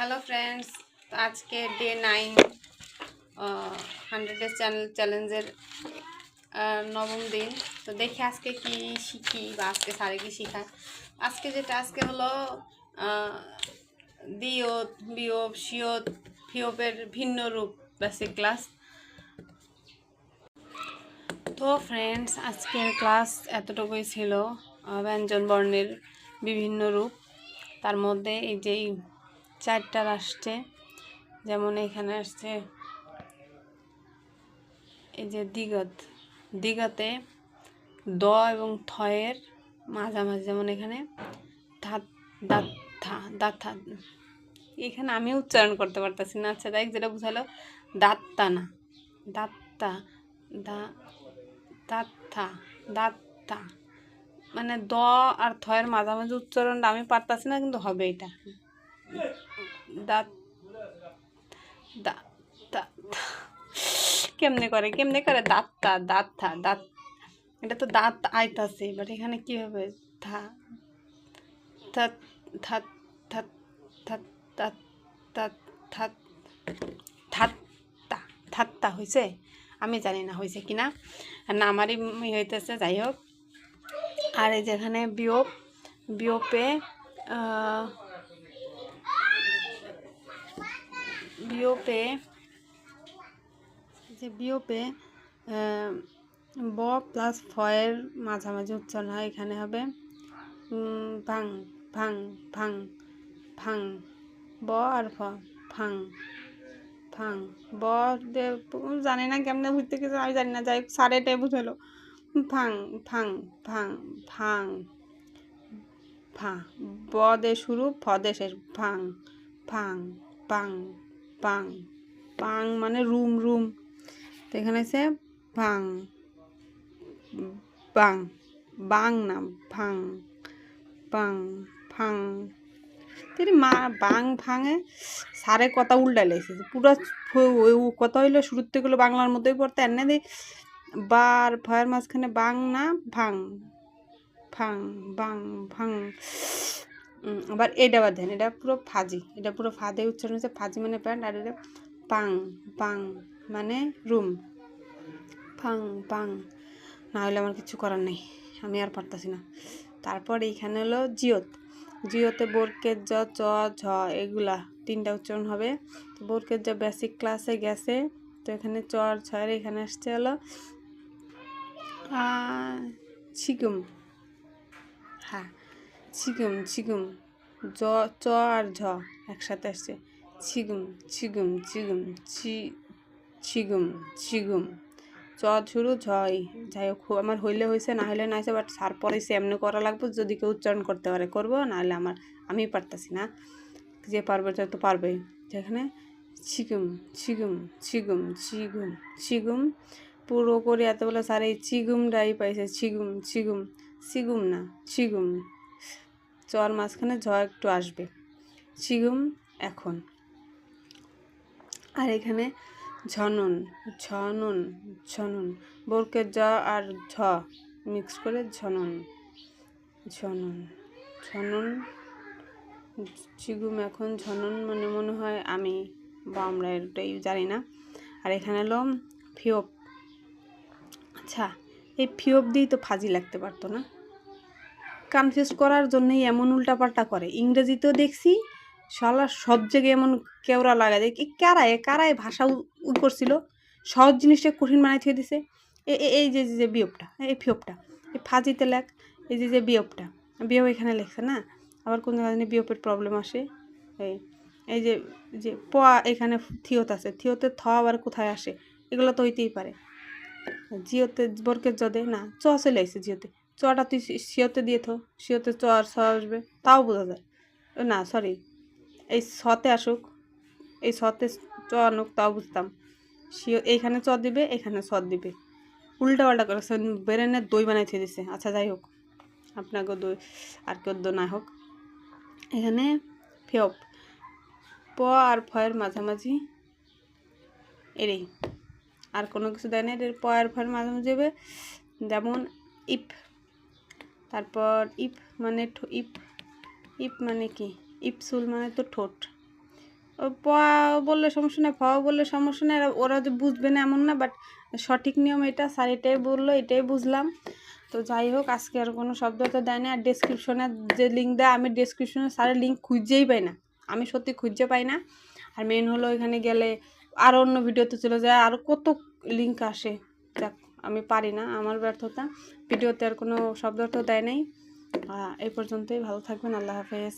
Hello friends, আজকে day 9 100 days চ্যালেঞ্জের নবম দিন। তো দেখি আজকে কি শিখি বা আজকে স্যারে কি শেখায়। আজকে হলো দিয়ত, বিয়োগ, সিয়ত, ফিয়পের ভিন্ন রূপ বেসিক ক্লাস। তো ফ্রেন্ডস, আজকের ক্লাস এতটুকুই ছিল। ব্যঞ্জন বর্ণের বিভিন্ন রূপ, তার মধ্যে এই যেই 4টা আসছে, যেমন এখানে আসছে এই যে দিগতে দ এবং থয়ের মাঝামাঝি, যেমন এখানে দাঁথা। এখানে আমি উচ্চারণ করতে পারতেছি না। আচ্ছা দেখ, যেটা বুঝালো দাঁত্তা না, দাঁত্তা, দাঁত্তা, মানে দ আর থয়ের মাঝামাঝি উচ্চারণটা আমি পারতাছি না, কিন্তু হবে এটা দাঁত। কেমনে করে দাঁত। এটা তো দাঁত আইতাছে, বাট এখানে কি হবে? থা থাত থাত থাত থাত থাত থাত থাত থাত্তা থাত্তা হয়েছে। আমি জানি না হয়েছে কিনা, না আমারই হইতেছে। যাই হোক, আর এই যেখানে বিয়োপে বিয়োপে ব প্লাস ফয়ের মাঝামাঝি উচ্চারণ হয়। এখানে হবে ভাং ভাং ভাং ভাং, ব আর ফ, ফাং ফাং। ব জানি না কেমনে বুঝতে গেছে, আমি জানি না। যাই হোক, সাড়ে এটাই বুঝলো। ফাং ফাং ফাং ফাং ফা, ব দে শুরু, ফ দে শেষ। ফাং ফাং পাং পাং পাং, মানে রুম। তো এখানে আছে ভাং বাং, বাং না ভাং বাং ফাং। মা বাং ফাঙে সারে কথা উল্টা লেগেছে পুরো। কথা হইলো শুরুর থেকে হলো বাংলার মধ্যেই পড়তে, এনে দিই বার ভয়ের মাঝখানে বাং না ভাং ফাং বাং ভাং। আবার এটা বাদ দেন, এটা পুরো ফাজি, এটা পুরো ফাদে উচ্চারণ হচ্ছে। ফাজি মানে প্যান্ট, আর এটা পাং পাং মানে রুম। ফাং পাং, না হলে আমার কিছু করার নেই, আমি আর পারতাছি না। তারপর এইখানে হলো জিওতে বোরকের জ, চ, ঝ, এগুলা 3টা উচ্চারণ হবে। বোরকের জ বেসিক ক্লাসে গেছে, তো এখানে চ আর ছয়ের এখানে আসছে হলো ছিগুম। হ্যাঁ, ছিগুম জ, চ আর ঝ একসাথে আসছে। ছিগুম ছিগুম চ শুরু ঝই। যাই হোক, আমার হইলে হয়েছে, না হইলে না হয়েছে, বাট সার পরে এমনি করা লাগবে। যদি কেউ উচ্চারণ করতে পারে করবো, নাহলে আমি পারতাছি না। যে পারবে তো পারবে। যেখানে ছিগুম পুরো করে এত বলে স্যার এই চিগুমটাই পাইছে। সিগুম না ছিগুম, চর মাঝখানে ঝ একটু আসবে। ছিগুম এখন। আর এখানে ঝনন বোরকের জ আর ঝ মিক্স করে ঝনন চিগুম এখন ঝনন, মানে মনে হয় আমি বা আমরা এটাই জানি না। আর এখানে হলো ফিওপ। আচ্ছা, এই ফিওপ দিয়েই তো ফাজি লাগতে পারতো না? কনফিউজ করার জন্যই এমন উল্টাপাল্টা করে। ইংরেজিতেও দেখছি শালা সব জায়গায় এমন কেওড়া লাগা যায়। কারায় ভাষা করছিল, সহজ জিনিসটা কঠিন বানাই থিয়ে দিছে। এই যে বিয়োগটা, এই ফিয়োপটা, এই ফাজিতে লেখ। এই যে বিয়োগ এখানে লেখছে না। আবার কোন জায়গায় বিয়োগের প্রবলেম আসে। এই যে প এখানে থিয়ত আছে, থিয়তে থ আবার কোথায় আসে? এগুলো তো হইতেই পারে। জিওতে বরকের জদে না চ চলে আসছে। জিওতে চটা তুই সিওতে দিয়ে থো, সিওতে চ আর ছ আসবে, তাও বোঝা যায়। না সরি, এই ছতে আসুক, এই ছতে চ আনুক, তাও বুঝতাম। সিও এইখানে চ দিবে, এখানে ছ দিবে। উল্টা পাল্টা করে বেরেনের দই বানাই থিয়ে দিছে। আচ্ছা যাই হোক, আপনাকে দই আর কেউ দো না হোক। এখানে ফেপ প আর ফয়ের মাঝামাঝি এরই, আর কোনো কিছু দেয় না। এর প আর ফয়ের মাঝামাঝি হবে। যেমন ইপ, তারপর ইপ মানে ইপ মানে কি? ইপসুল মানে তো ঠোঁট। বললে সমস্যা নেই, বললে সমস্যা নেই, ওরা যে বুঝবে না এমন না, বাট সঠিক নিয়ম এটা, স্যার এটাই বললো, এটাই বুঝলাম। তো যাই হোক, আজকে আর কোনো শব্দ তো দেয় না। আর ডেসক্রিপশনে যে লিঙ্ক দেয়, আমি ডেসক্রিপশনে স্যারের লিঙ্ক খুঁজেই পাই না, আমি সত্যি খুঁজে পাই না। আর মেন হলো এখানে গেলে আরও অন্য ভিডিওতে চলে যায়, আরও কত লিঙ্ক আসে। যাক, আমি পারি না, আমার ব্যর্থতা। ভিডিওতে আর কোনো শব্দ তো দেয় নাই। এই পর্যন্তই, ভালো থাকবেন, আল্লাহ হাফেজ।